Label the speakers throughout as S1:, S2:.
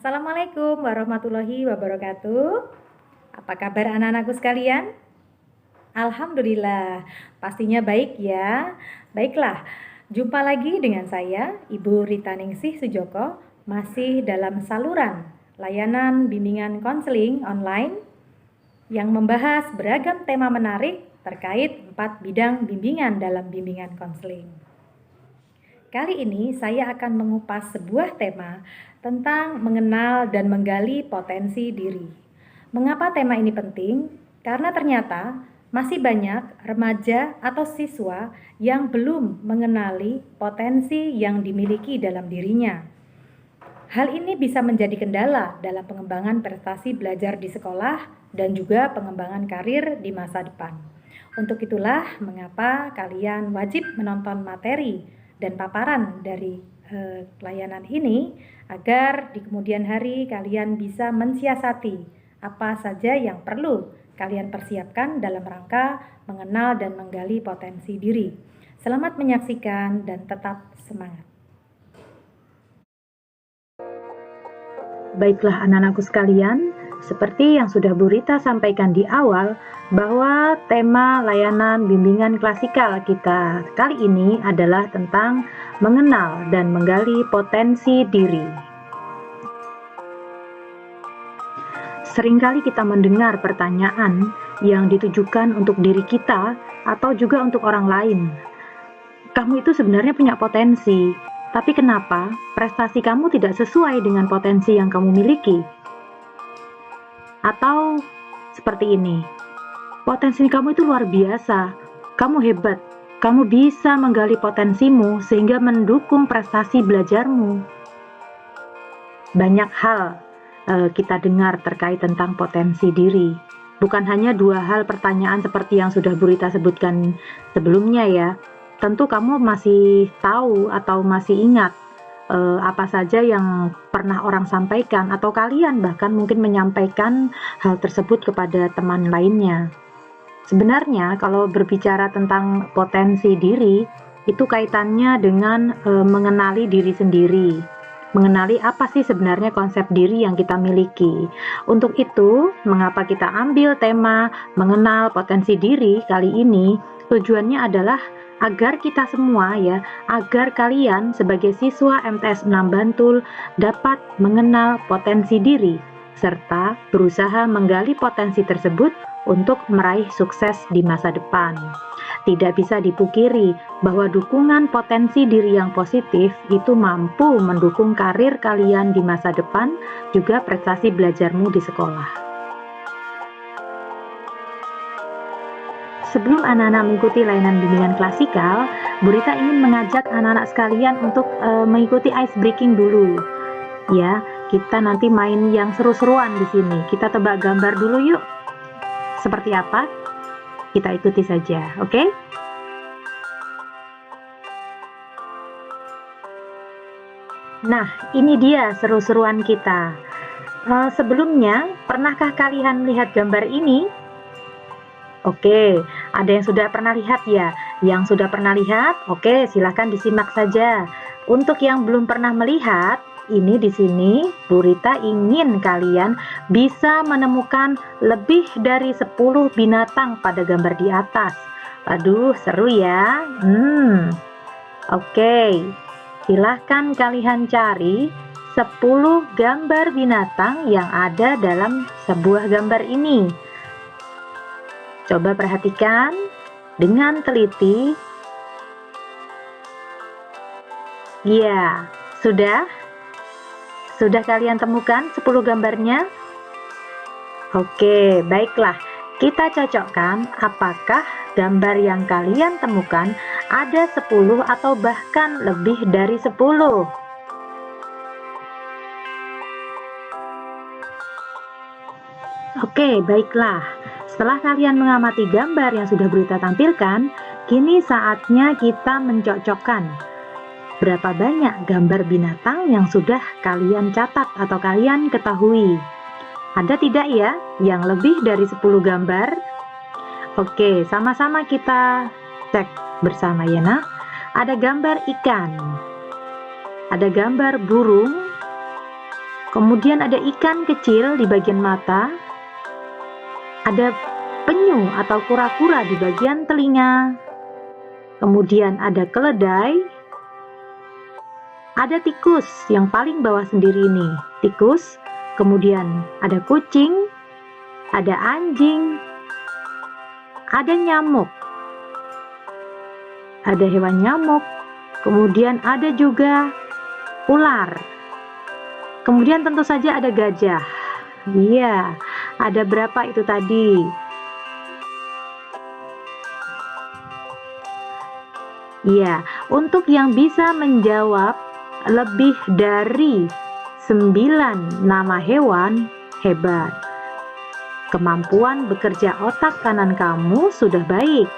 S1: Assalamualaikum warahmatullahi wabarakatuh. Apa kabar anak-anakku sekalian? Alhamdulillah, pastinya baik ya. Baiklah, jumpa lagi dengan saya, Ibu Rita Ningsih Sujoko, masih dalam saluran layanan bimbingan konseling online yang membahas beragam tema menarik terkait 4 bidang bimbingan dalam bimbingan konseling. Kali ini saya akan mengupas sebuah tema tentang mengenal dan menggali potensi diri. Mengapa tema ini penting? Karena ternyata masih banyak remaja atau siswa yang belum mengenali potensi yang dimiliki dalam dirinya. Hal ini bisa menjadi kendala dalam pengembangan prestasi belajar di sekolah dan juga pengembangan karir di masa depan. Untuk itulah mengapa kalian wajib menonton materi dan paparan dari layanan ini agar di kemudian hari kalian bisa mensiasati apa saja yang perlu kalian persiapkan dalam rangka mengenal dan menggali potensi diri. Selamat menyaksikan dan tetap semangat.
S2: Baiklah anak-anakku sekalian, seperti yang sudah Bu Rita sampaikan di awal, bahwa tema layanan bimbingan klasikal kita kali ini adalah tentang mengenal dan menggali potensi diri. Seringkali kita mendengar pertanyaan yang ditujukan untuk diri kita atau juga untuk orang lain. Kamu itu sebenarnya punya potensi, tapi kenapa prestasi kamu tidak sesuai dengan potensi yang kamu miliki? Atau seperti ini, potensi kamu itu luar biasa, kamu hebat, kamu bisa menggali potensimu sehingga mendukung prestasi belajarmu. Banyak hal kita dengar terkait tentang potensi diri. Bukan hanya 2 hal pertanyaan seperti yang sudah Bu Rita sebutkan sebelumnya ya. Tentu kamu masih tahu atau masih ingat apa saja yang pernah orang sampaikan atau kalian bahkan mungkin menyampaikan hal tersebut kepada teman lainnya. Sebenarnya kalau berbicara tentang potensi diri, itu kaitannya dengan mengenali diri sendiri. Mengenali apa sih sebenarnya konsep diri yang kita miliki. Untuk itu, mengapa kita ambil tema mengenal potensi diri kali ini? Tujuannya adalah agar kita semua ya, agar kalian sebagai siswa MTS 6 Bantul dapat mengenal potensi diri serta berusaha menggali potensi tersebut untuk meraih sukses di masa depan. Tidak bisa dipungkiri bahwa dukungan potensi diri yang positif itu mampu mendukung karir kalian di masa depan, juga prestasi belajarmu di sekolah. Sebelum anak-anak mengikuti layanan bimbingan klasikal, Bu Rita ingin mengajak anak-anak sekalian untuk mengikuti ice breaking dulu. Ya, kita nanti main yang seru-seruan di sini. Kita tebak gambar dulu yuk. Seperti apa? Kita ikuti saja, oke? Nah, ini dia seru-seruan kita. Sebelumnya, pernahkah kalian lihat gambar ini? Oke, ada yang sudah pernah lihat ya? Yang sudah pernah lihat, oke, silahkan disimak saja. Untuk yang belum pernah melihat, ini di sini Bu Rita ingin kalian bisa menemukan lebih dari 10 binatang pada gambar di atas. Aduh, seru ya. Oke, silahkan kalian cari 10 gambar binatang yang ada dalam sebuah gambar ini. Coba perhatikan dengan teliti. Ya, sudah? Sudah kalian temukan 10 gambarnya? Oke, baiklah. Kita cocokkan apakah gambar yang kalian temukan ada 10 atau bahkan lebih dari 10. Oke, baiklah. Setelah kalian mengamati gambar yang sudah Bu Rita tampilkan, kini saatnya kita mencocokkan berapa banyak gambar binatang yang sudah kalian catat atau kalian ketahui. Ada tidak ya yang lebih dari 10 gambar? Oke, sama-sama kita cek bersama ya nak. Ada gambar ikan, ada gambar burung, Kemudian ada ikan kecil di bagian mata, ada penyu atau kura-kura di bagian telinga, kemudian ada keledai, ada tikus yang paling bawah sendiri ini, tikus, kemudian ada kucing, ada anjing, ada nyamuk, ada hewan nyamuk, kemudian ada juga ular, kemudian tentu saja ada gajah. Iya, ada berapa itu tadi? Iya, untuk yang bisa menjawab lebih dari 9 nama hewan, hebat. Kemampuan bekerja otak kanan kamu sudah baik.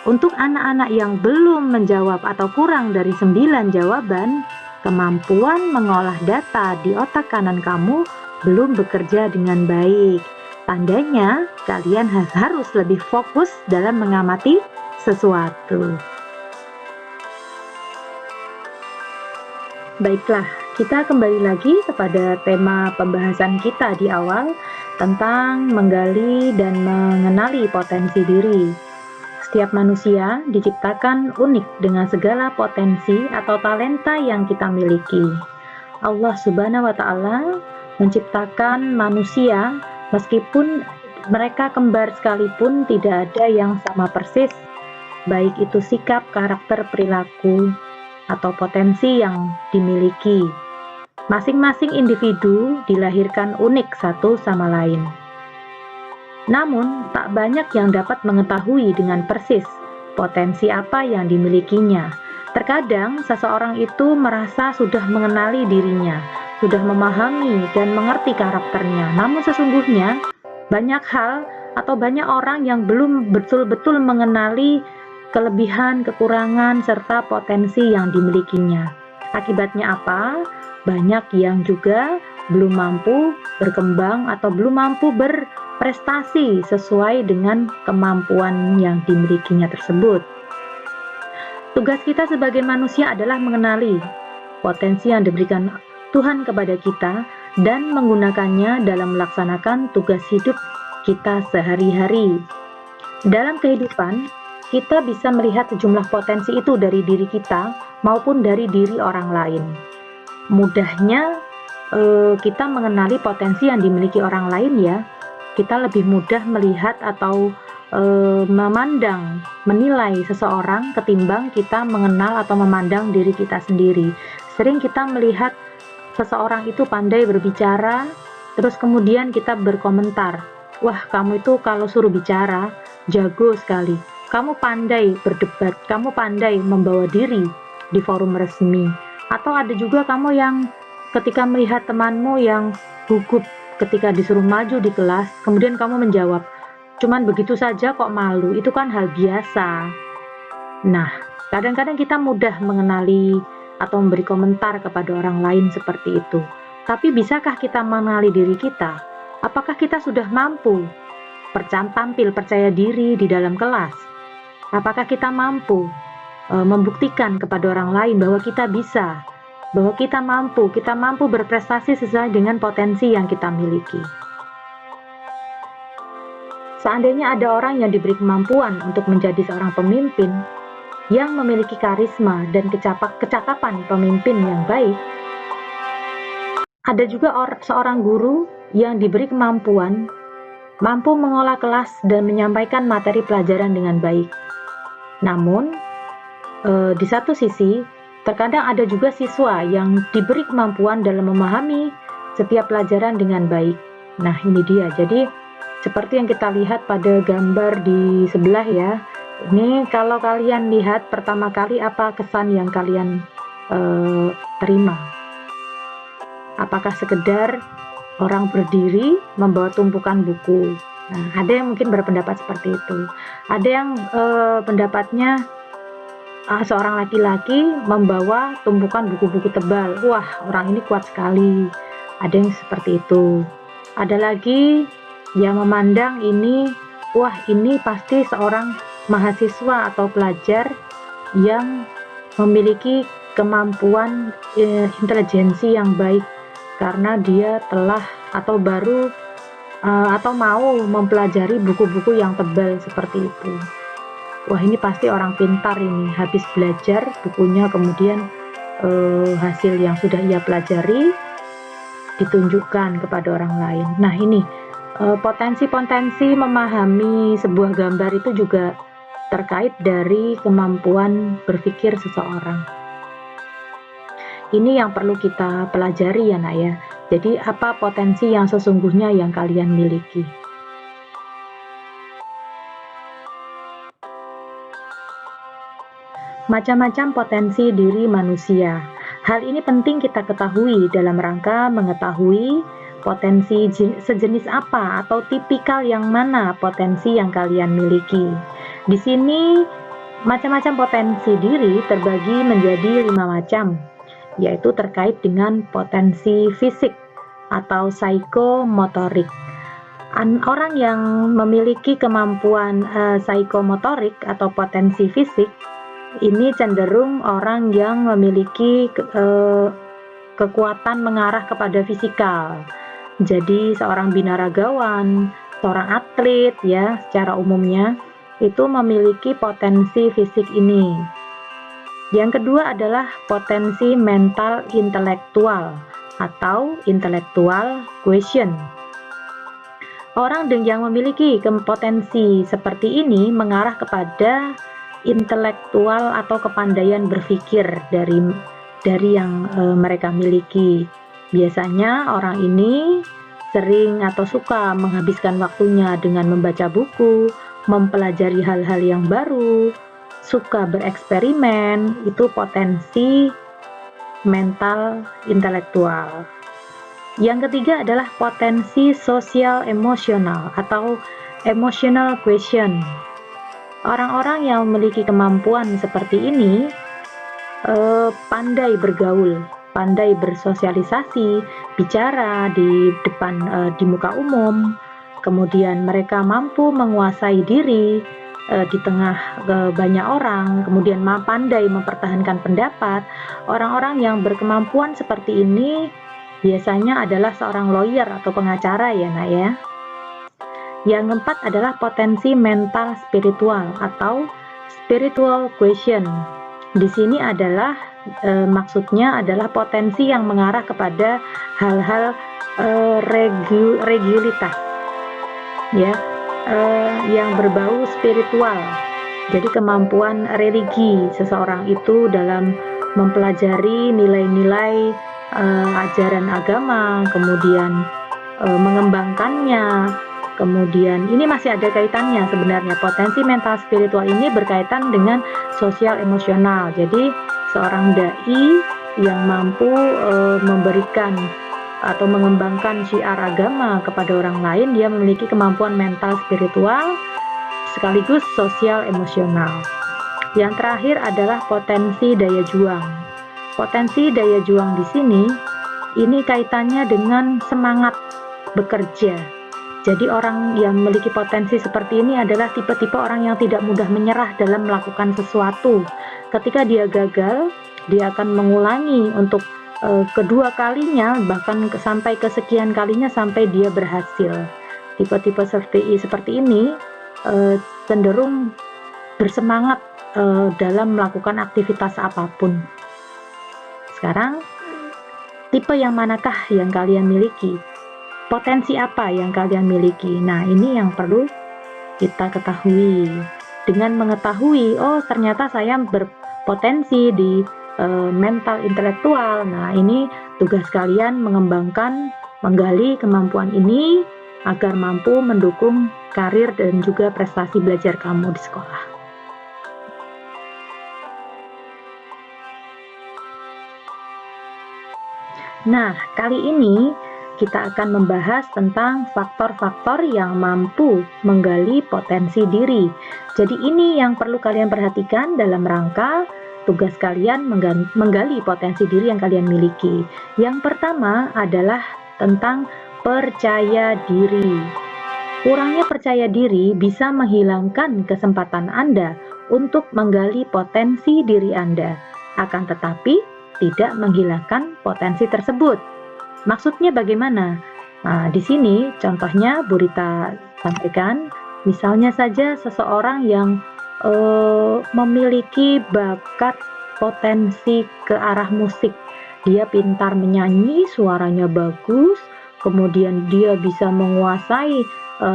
S2: Untuk anak-anak yang belum menjawab atau kurang dari 9 jawaban, kemampuan mengolah data di otak kanan kamu belum bekerja dengan baik. Tandanya kalian harus lebih fokus dalam mengamati sesuatu. Baiklah, kita kembali lagi kepada tema pembahasan kita di awal tentang menggali dan mengenali potensi diri. Setiap manusia diciptakan unik dengan segala potensi atau talenta yang kita miliki. Allah Subhanahu wa Ta'ala menciptakan manusia meskipun mereka kembar sekalipun tidak ada yang sama persis, baik itu sikap, karakter, perilaku, atau potensi yang dimiliki. Masing-masing individu dilahirkan unik satu sama lain. Namun, tak banyak yang dapat mengetahui dengan persis potensi apa yang dimilikinya. Terkadang, seseorang itu merasa sudah mengenali dirinya, sudah memahami dan mengerti karakternya. Namun sesungguhnya, banyak hal atau banyak orang yang belum betul-betul mengenali kelebihan, kekurangan, serta potensi yang dimilikinya. Akibatnya apa? Banyak yang juga belum mampu berkembang atau belum mampu berprestasi sesuai dengan kemampuan yang dimilikinya tersebut. Tugas kita sebagai manusia adalah mengenali potensi yang diberikan Tuhan kepada kita dan menggunakannya dalam melaksanakan tugas hidup kita sehari-hari. Dalam kehidupan, kita bisa melihat sejumlah potensi itu dari diri kita maupun dari diri orang lain. Mudahnya kita mengenali potensi yang dimiliki orang lain ya, kita lebih mudah melihat atau memandang, menilai seseorang ketimbang kita mengenal atau memandang diri kita sendiri. Sering kita melihat seseorang itu pandai berbicara, terus kemudian kita berkomentar, wah kamu itu kalau suruh bicara jago sekali, kamu pandai berdebat, kamu pandai membawa diri di forum resmi. Atau ada juga kamu yang ketika melihat temanmu yang gugup ketika disuruh maju di kelas, kemudian kamu menjawab, cuman begitu saja kok malu, itu kan hal biasa. Nah, kadang-kadang kita mudah mengenali atau memberi komentar kepada orang lain seperti itu. Tapi bisakah kita mengenali diri kita? Apakah kita sudah mampu tampil percaya diri di dalam kelas? Apakah kita mampu membuktikan kepada orang lain bahwa kita bisa, bahwa kita mampu berprestasi sesuai dengan potensi yang kita miliki. Seandainya ada orang yang diberi kemampuan untuk menjadi seorang pemimpin yang memiliki karisma dan kecakapan pemimpin yang baik, ada juga seorang guru yang diberi kemampuan mampu mengolah kelas dan menyampaikan materi pelajaran dengan baik. Namun, di satu sisi, terkadang ada juga siswa yang diberi kemampuan dalam memahami setiap pelajaran dengan baik. Nah, ini dia. Jadi, seperti yang kita lihat pada gambar di sebelah ya. Ini kalau kalian lihat pertama kali, apa kesan yang kalian terima? Apakah sekedar orang berdiri membawa tumpukan buku? Nah, ada yang mungkin berpendapat seperti itu. Ada yang pendapatnya seorang laki-laki membawa tumpukan buku-buku tebal. Wah, orang ini kuat sekali. Ada yang seperti itu. Ada lagi yang memandang ini, wah ini pasti seorang mahasiswa atau pelajar yang memiliki kemampuan intelijensi yang baik. karena dia telah atau baru atau mau mempelajari buku-buku yang tebal seperti itu. Wah, ini pasti orang pintar ini, habis belajar bukunya, kemudian hasil yang sudah ia pelajari ditunjukkan kepada orang lain. Nah, ini potensi-potensi memahami sebuah gambar itu juga terkait dari kemampuan berpikir seseorang. Ini yang perlu kita pelajari ya nak ya. Jadi apa potensi yang sesungguhnya yang kalian miliki? Macam-macam potensi diri manusia. Hal ini penting kita ketahui dalam rangka mengetahui potensi sejenis apa atau tipikal yang mana potensi yang kalian miliki. Di sini macam-macam potensi diri terbagi menjadi 5 macam, yaitu terkait dengan potensi fisik atau psikomotorik. Orang yang memiliki kemampuan psikomotorik atau potensi fisik ini cenderung orang yang memiliki kekuatan mengarah kepada fisikal. Jadi seorang binaragawan, seorang atlet ya secara umumnya itu memiliki potensi fisik ini. Yang kedua adalah potensi mental intelektual atau intellectual quotient. Orang yang memiliki potensi seperti ini mengarah kepada intelektual atau kepandaian berpikir dari yang mereka miliki. Biasanya orang ini sering atau suka menghabiskan waktunya dengan membaca buku, mempelajari hal-hal yang baru, suka bereksperimen. Itu potensi mental intelektual. Yang ketiga adalah potensi sosial emosional atau emotional quotient. Orang-orang yang memiliki kemampuan seperti ini pandai bergaul, pandai bersosialisasi, bicara di depan di muka umum, kemudian mereka mampu menguasai diri di tengah banyak orang, kemudian pandai mempertahankan pendapat. Orang-orang yang berkemampuan seperti ini biasanya adalah seorang lawyer atau pengacara ya nak ya. Yang keempat adalah potensi mental spiritual atau spiritual quotient. Di sini adalah maksudnya adalah potensi yang mengarah kepada hal-hal religiusitas ya, yang berbau spiritual. Jadi kemampuan religi seseorang itu dalam mempelajari nilai-nilai ajaran agama, kemudian mengembangkannya. Kemudian ini masih ada kaitannya sebenarnya, potensi mental spiritual ini berkaitan dengan sosial emosional. Jadi seorang dai yang mampu memberikan atau mengembangkan syiar agama kepada orang lain, dia memiliki kemampuan mental spiritual sekaligus sosial emosional. Yang terakhir adalah potensi daya juang. Potensi daya juang di sini ini kaitannya dengan semangat bekerja. Jadi orang yang memiliki potensi seperti ini adalah tipe-tipe orang yang tidak mudah menyerah dalam melakukan sesuatu. Ketika dia gagal, dia akan mengulangi untuk kedua kalinya, bahkan sampai kesekian kalinya sampai dia berhasil. Tipe-tipe seperti ini cenderung bersemangat dalam melakukan aktivitas apapun. Sekarang, tipe yang manakah yang kalian miliki? Potensi apa yang kalian miliki? Nah, ini yang perlu kita ketahui. Dengan mengetahui, oh ternyata saya berpotensi di mental intelektual. Nah, ini tugas kalian mengembangkan, menggali kemampuan ini agar mampu mendukung karir dan juga prestasi belajar kamu di sekolah. Nah, kali ini kita akan membahas tentang faktor-faktor yang mampu menggali potensi diri. Jadi ini yang perlu kalian perhatikan dalam rangka tugas kalian menggali potensi diri yang kalian miliki. Yang pertama adalah tentang percaya diri. Kurangnya percaya diri bisa menghilangkan kesempatan Anda untuk menggali potensi diri Anda, akan tetapi tidak menghilangkan potensi tersebut. Maksudnya bagaimana? Nah, di sini contohnya Bu Rita sampaikan, misalnya saja seseorang yang memiliki bakat potensi ke arah musik. Dia pintar menyanyi, suaranya bagus, kemudian dia bisa menguasai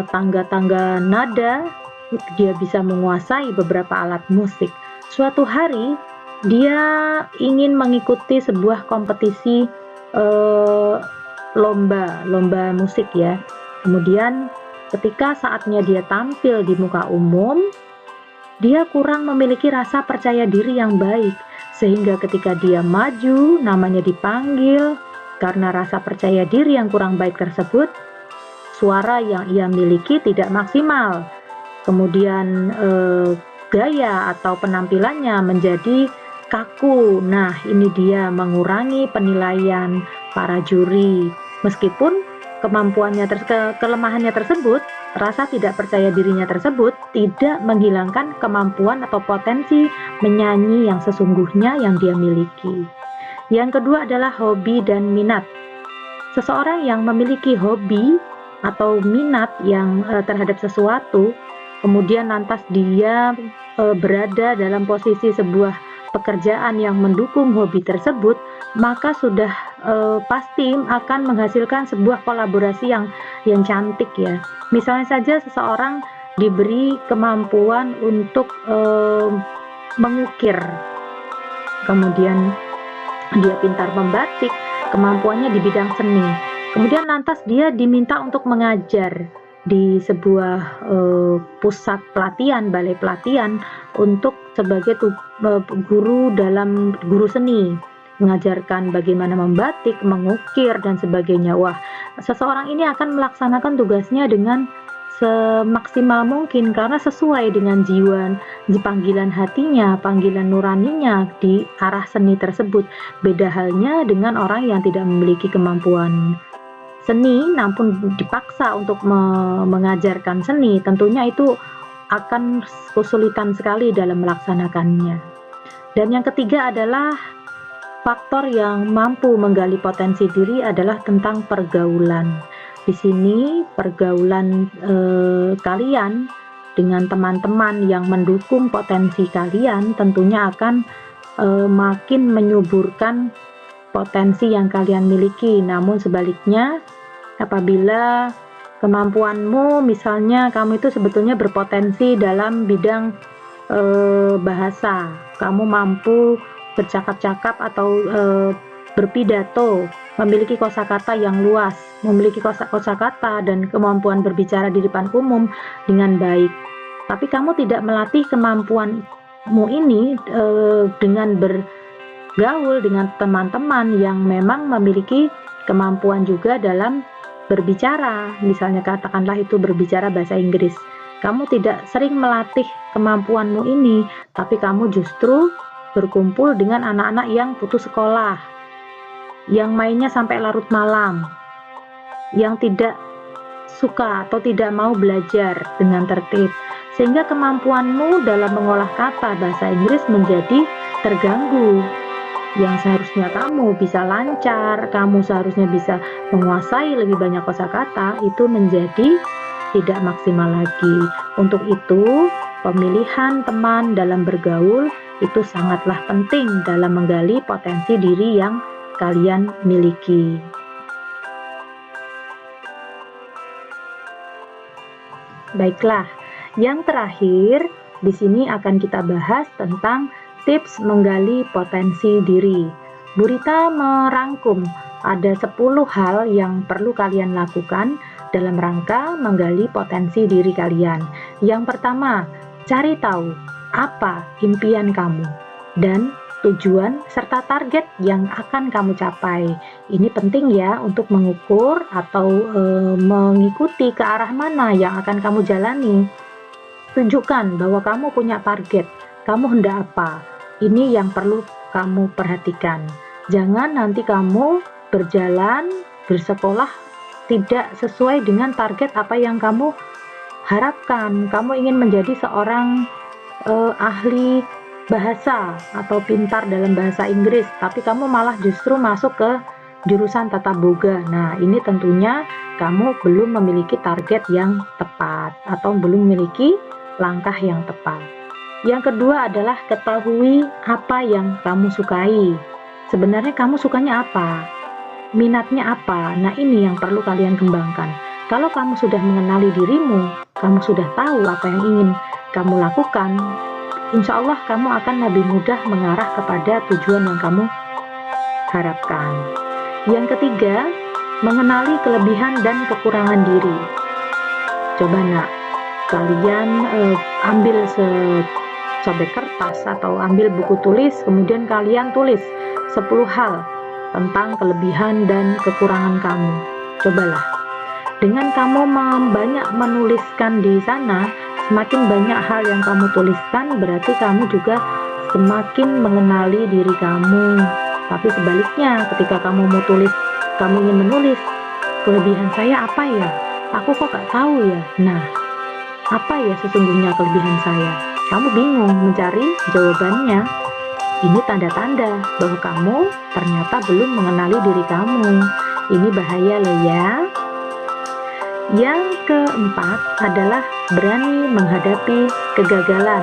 S2: tangga-tangga nada, dia bisa menguasai beberapa alat musik. Suatu hari dia ingin mengikuti sebuah kompetisi eh, lomba musik ya. Kemudian ketika saatnya dia tampil di muka umum, dia kurang memiliki rasa percaya diri yang baik, sehingga ketika dia maju, namanya dipanggil, karena rasa percaya diri yang kurang baik tersebut, suara yang ia miliki tidak maksimal. Kemudian gaya atau penampilannya menjadi kaku. Nah, ini dia mengurangi penilaian para juri. Meskipun kelemahannya tersebut, rasa tidak percaya dirinya tersebut tidak menghilangkan kemampuan atau potensi menyanyi yang sesungguhnya yang dia miliki. Yang kedua adalah hobi dan minat. Seseorang yang memiliki hobi atau minat yang terhadap sesuatu, kemudian lantas dia berada dalam posisi sebuah pekerjaan yang mendukung hobi tersebut, maka sudah pasti akan menghasilkan sebuah kolaborasi yang cantik ya. Misalnya saja seseorang diberi kemampuan untuk mengukir, kemudian dia pintar membatik, kemampuannya di bidang seni. Kemudian lantas dia diminta untuk mengajar di sebuah pusat pelatihan, balai pelatihan untuk sebagai guru seni, mengajarkan bagaimana membatik, mengukir dan sebagainya. Wah, seseorang ini akan melaksanakan tugasnya dengan semaksimal mungkin karena sesuai dengan jiwa, di panggilan hatinya, panggilan nuraninya di arah seni tersebut. Beda halnya dengan orang yang tidak memiliki kemampuan seni namun dipaksa untuk mengajarkan seni, tentunya itu akan kesulitan sekali dalam melaksanakannya. Dan yang ketiga adalah faktor yang mampu menggali potensi diri adalah tentang pergaulan. Di sini pergaulan kalian dengan teman-teman yang mendukung potensi kalian tentunya akan makin menyuburkan potensi yang kalian miliki. Namun sebaliknya, apabila kemampuanmu misalnya kamu itu sebetulnya berpotensi dalam bidang bahasa, kamu mampu bercakap-cakap atau berpidato, memiliki kosakata yang luas, memiliki kosakata dan kemampuan berbicara di depan umum dengan baik. Tapi kamu tidak melatih kemampuanmu ini dengan bergaul dengan teman-teman yang memang memiliki kemampuan juga dalam berbicara. Misalnya katakanlah itu berbicara bahasa Inggris. Kamu tidak sering melatih kemampuanmu ini, tapi kamu justru berkumpul dengan anak-anak yang putus sekolah, yang mainnya sampai larut malam, yang tidak suka atau tidak mau belajar dengan tertib, sehingga kemampuanmu dalam mengolah kata bahasa Inggris menjadi terganggu. Yang seharusnya kamu bisa lancar, kamu seharusnya bisa menguasai lebih banyak kosakata, itu menjadi tidak maksimal lagi. Untuk itu, pemilihan teman dalam bergaul itu sangatlah penting dalam menggali potensi diri yang kalian miliki. Baiklah, yang terakhir di sini akan kita bahas tentang tips menggali potensi diri. Bu Rita merangkum ada 10 hal yang perlu kalian lakukan dalam rangka menggali potensi diri kalian. Yang pertama, cari tahu apa impian kamu dan tujuan serta target yang akan kamu capai. Ini penting ya untuk mengukur atau mengikuti ke arah mana yang akan kamu jalani. Tunjukkan bahwa kamu punya target, kamu hendak apa. Ini yang perlu kamu perhatikan. Jangan nanti kamu berjalan, bersekolah tidak sesuai dengan target apa yang kamu harapkan. Kamu ingin menjadi seorang ahli bahasa atau pintar dalam bahasa Inggris, tapi kamu malah justru masuk ke jurusan tata boga. Nah, ini tentunya kamu belum memiliki target yang tepat atau belum memiliki langkah yang tepat. Yang kedua adalah ketahui apa yang kamu sukai. Sebenarnya kamu sukanya apa? Minatnya apa? Nah, ini yang perlu kalian kembangkan. Kalau kamu sudah mengenali dirimu, kamu sudah tahu apa yang ingin kamu lakukan, insya Allah kamu akan lebih mudah mengarah kepada tujuan yang kamu harapkan. Yang ketiga, mengenali kelebihan dan kekurangan diri. Coba nak, kalian ambil secobek kertas atau ambil buku tulis, kemudian kalian tulis 10 hal tentang kelebihan dan kekurangan kamu. Cobalah. Dengan kamu banyak menuliskan di sana, semakin banyak hal yang kamu tuliskan, berarti kamu juga semakin mengenali diri kamu. Tapi sebaliknya, ketika kamu ingin menulis, kelebihan saya apa ya? Aku kok gak tahu ya? Nah, apa ya sesungguhnya kelebihan saya? Kamu bingung mencari jawabannya. Ini tanda-tanda bahwa kamu ternyata belum mengenali diri kamu. Ini bahaya loh ya. Yang keempat adalah berani menghadapi kegagalan.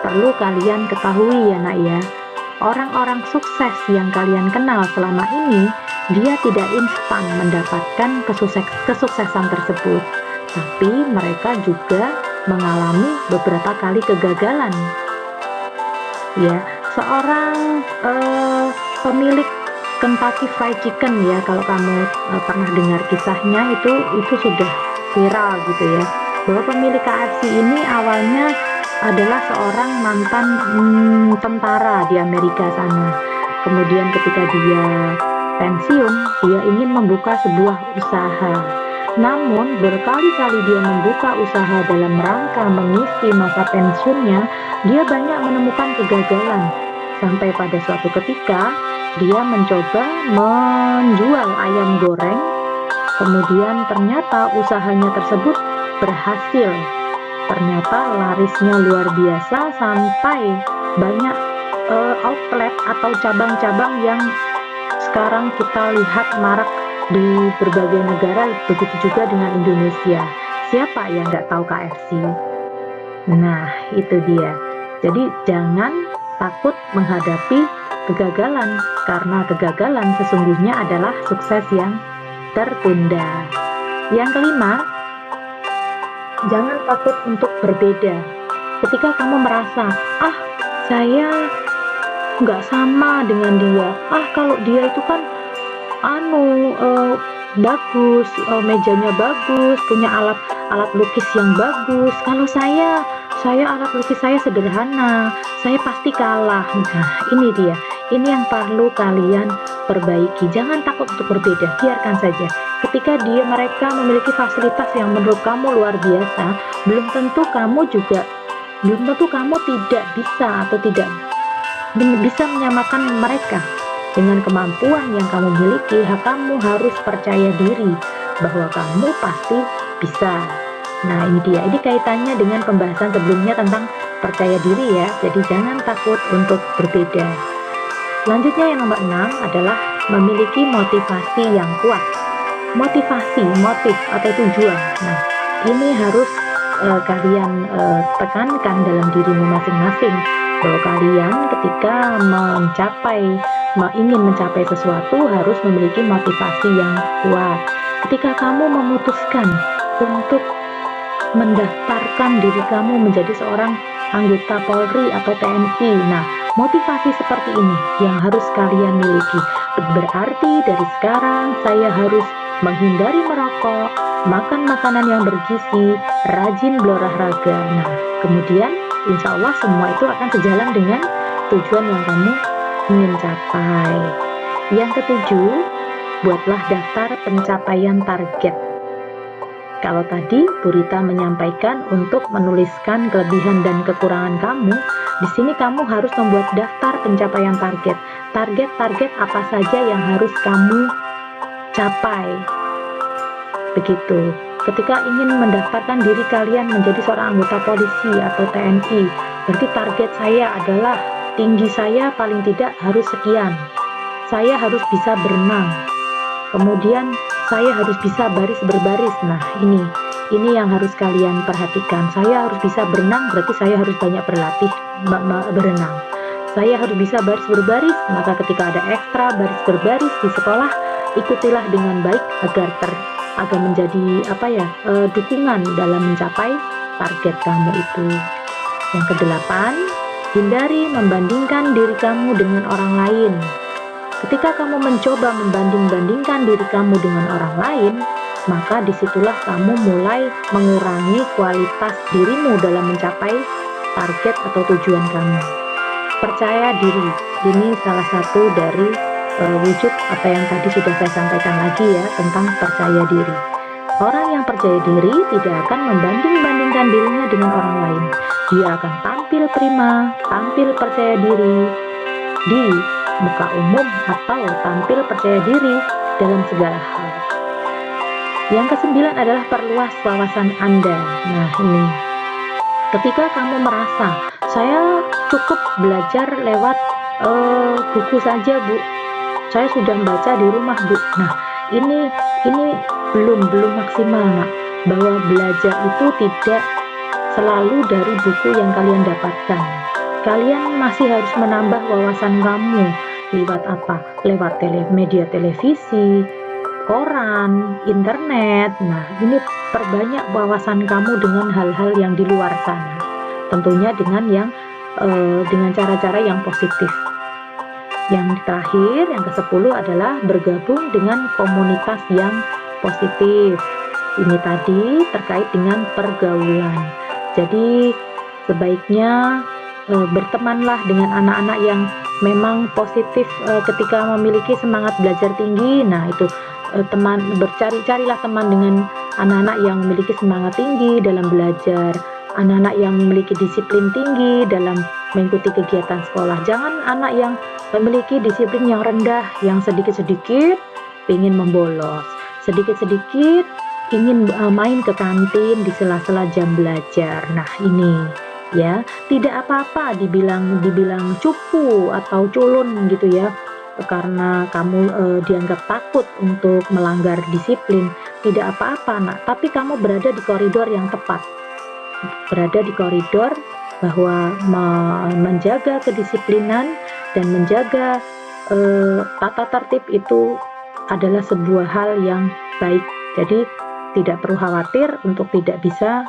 S2: Perlu kalian ketahui ya nak ya, orang-orang sukses yang kalian kenal selama ini, dia tidak instan mendapatkan kesuksesan tersebut, tapi mereka juga mengalami beberapa kali kegagalan. Ya, seorang pemilik Kentucky Fried Chicken ya, kalau kamu pernah dengar kisahnya, itu sudah viral gitu ya, bahwa pemilik KFC ini awalnya adalah seorang mantan tentara di Amerika sana. Kemudian ketika dia pensiun, dia ingin membuka sebuah usaha. Namun berkali-kali dia membuka usaha dalam rangka mengisi masa pensiunnya, dia banyak menemukan kegagalan. Sampai pada suatu ketika, dia mencoba menjual ayam goreng, kemudian ternyata usahanya tersebut berhasil. Ternyata larisnya luar biasa sampai banyak outlet atau cabang-cabang yang sekarang kita lihat marak di berbagai negara, begitu juga dengan Indonesia. Siapa yang nggak tahu KFC? Nah, itu dia. Jadi jangan takut menghadapi kegagalan, karena kegagalan sesungguhnya adalah sukses yang tertunda. Yang kelima, jangan takut untuk berbeda. Ketika kamu merasa, saya nggak sama dengan dia, kalau dia itu kan bagus, mejanya bagus, punya alat lukis yang bagus, kalau saya alat lukis saya sederhana, saya pasti kalah. Nah, ini dia, ini yang perlu kalian perbaiki. Jangan takut untuk berbeda, biarkan saja. Ketika mereka memiliki fasilitas yang menurut kamu luar biasa, belum tentu kamu tidak bisa atau tidak bisa menyamakan mereka dengan kemampuan yang kamu miliki. Kamu harus percaya diri bahwa kamu pasti bisa. Nah, ini dia. Ini kaitannya dengan pembahasan sebelumnya tentang percaya diri ya. Jadi jangan takut untuk berbeda. Selanjutnya yang nomor 6 adalah memiliki motivasi yang kuat. Motif atau tujuan. Nah, ini harus kalian tekankan dalam dirimu masing-masing, bahwa kalian ketika ingin mencapai sesuatu harus memiliki motivasi yang kuat. Ketika kamu memutuskan untuk mendaftarkan diri kamu menjadi seorang anggota Polri atau TNI, nah motivasi seperti ini yang harus kalian miliki. Berarti dari sekarang saya harus menghindari merokok, makan makanan yang bergizi, rajin berolahraga. Nah, kemudian insya Allah semua itu akan sejalan dengan tujuan yang kamu ingin capai. Yang ketujuh, buatlah daftar pencapaian target. Kalau tadi Bu Rita menyampaikan untuk menuliskan kelebihan dan kekurangan kamu, di sini kamu harus membuat daftar pencapaian target. Target-target apa saja yang harus kamu capai. Begitu. Ketika ingin mendaftarkan diri kalian menjadi seorang anggota polisi atau TNI, berarti target saya adalah tinggi saya paling tidak harus sekian. saya harus bisa berenang. Kemudian saya harus bisa baris berbaris. Nah, ini yang harus kalian perhatikan. Saya harus bisa berenang, berarti saya harus banyak berlatih berenang. Saya harus bisa baris berbaris, maka ketika ada ekstra baris berbaris di sekolah, ikutilah dengan baik agar menjadi dukungan dalam mencapai target kamu itu. Yang kedelapan, hindari membandingkan diri kamu dengan orang lain. Ketika kamu mencoba membanding-bandingkan diri kamu dengan orang lain, maka disitulah kamu mulai mengurangi kualitas dirimu dalam mencapai target atau tujuan kamu. Percaya diri, ini salah satu dari wujud apa yang tadi sudah saya sampaikan lagi ya, tentang percaya diri. Orang yang percaya diri tidak akan membanding-bandingkan dirinya dengan orang lain. Dia akan tampil prima, tampil percaya diri di muka umum atau tampil percaya diri dalam segala hal. Yang kesembilan adalah perluas wawasan Anda. Nah, ini ketika kamu merasa saya cukup belajar lewat buku saja, Bu, saya sudah membaca di rumah, Bu. Nah, ini belum maksimal, Nak, bahwa belajar itu tidak selalu dari buku yang kalian dapatkan. Kalian masih harus menambah wawasan kamu lewat apa? Lewat media televisi, koran, internet. Nah, ini perbanyak wawasan kamu dengan hal-hal yang di luar sana. Tentunya dengan cara-cara yang positif. Yang terakhir, yang ke-10 adalah bergabung dengan komunitas yang positif. Ini tadi terkait dengan pergaulan. Jadi sebaiknya bertemanlah dengan anak-anak yang memang positif ketika memiliki semangat belajar tinggi. Nah, itu carilah teman dengan anak-anak yang memiliki semangat tinggi dalam belajar, anak-anak yang memiliki disiplin tinggi dalam mengikuti kegiatan sekolah. Jangan anak yang memiliki disiplin yang rendah, yang sedikit-sedikit ingin membolos, sedikit-sedikit ingin main ke kantin di sela-sela jam belajar. Nah, ini ya, tidak apa-apa dibilang cupu atau culun gitu ya, karena kamu dianggap takut untuk melanggar disiplin. Tidak apa-apa, Nak, tapi kamu berada di koridor yang tepat, berada di koridor bahwa menjaga kedisiplinan dan menjaga tata tertib itu adalah sebuah hal yang baik. Jadi tidak perlu khawatir untuk tidak bisa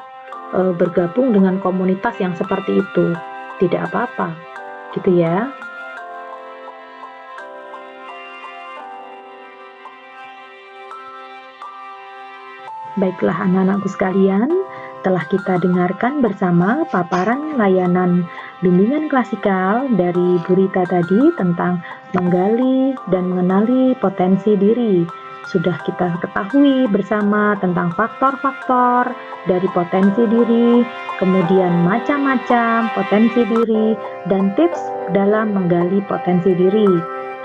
S2: bergabung dengan komunitas yang seperti itu. Tidak apa-apa, gitu ya. Baiklah anak-anakku sekalian, telah kita dengarkan bersama paparan layanan bimbingan klasikal dari Bu Rita tadi tentang menggali dan mengenali potensi diri. Sudah kita ketahui bersama tentang faktor-faktor dari potensi diri, kemudian macam-macam potensi diri, dan tips dalam menggali potensi diri.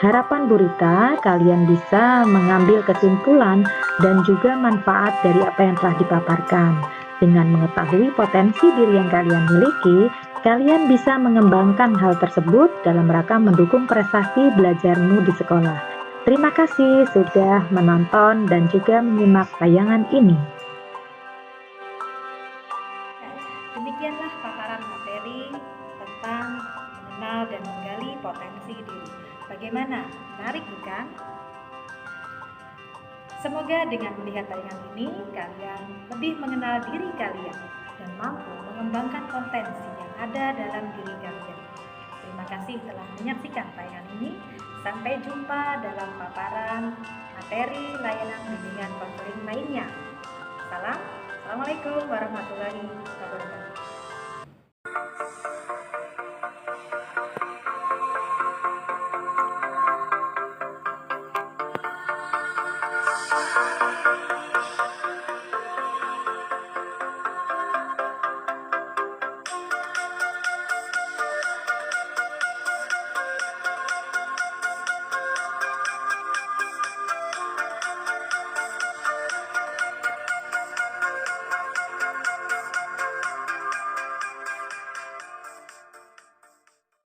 S2: Harapan Bu Rita, kalian bisa mengambil kesimpulan dan juga manfaat dari apa yang telah dipaparkan. Dengan mengetahui potensi diri yang kalian miliki, kalian bisa mengembangkan hal tersebut dalam rangka mendukung prestasi belajarmu di sekolah. Terima kasih sudah menonton dan juga menyimak tayangan ini.
S1: Demikianlah paparan materi tentang mengenal dan menggali potensi diri. Bagaimana? Menarik bukan? Semoga dengan melihat tayangan ini, kalian lebih mengenal diri kalian dan mampu mengembangkan potensi yang ada dalam diri kalian. Terima kasih telah menyaksikan tayangan ini. Sampai jumpa dalam paparan materi layanan bimbingan konseling lainnya. Assalamualaikum warahmatullahi wabarakatuh.